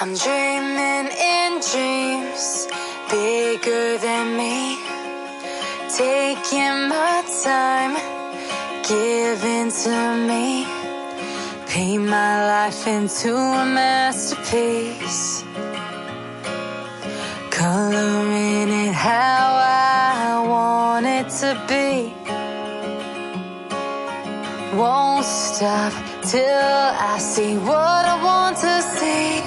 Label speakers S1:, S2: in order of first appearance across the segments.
S1: I'm dreaming in dreams bigger than me, taking my time, giving to me, paint my life into a masterpiece, coloring it how I want it to be. Won't stop till I see what I want to see.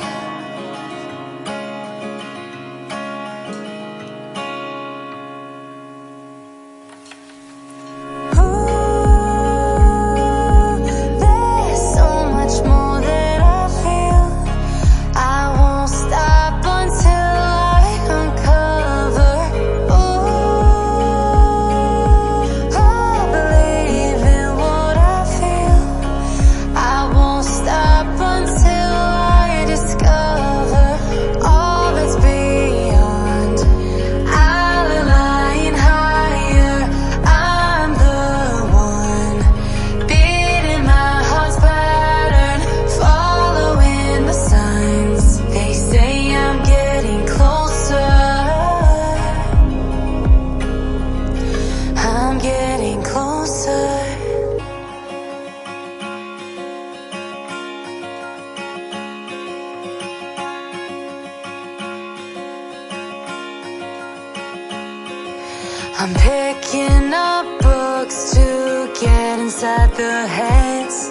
S1: I'm picking up books to get inside the heads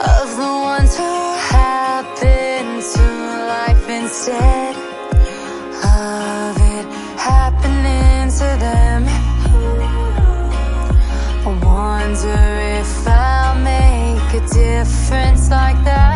S1: of the ones who happen to life instead of it happening to them. I wonder if I'll make a difference like that.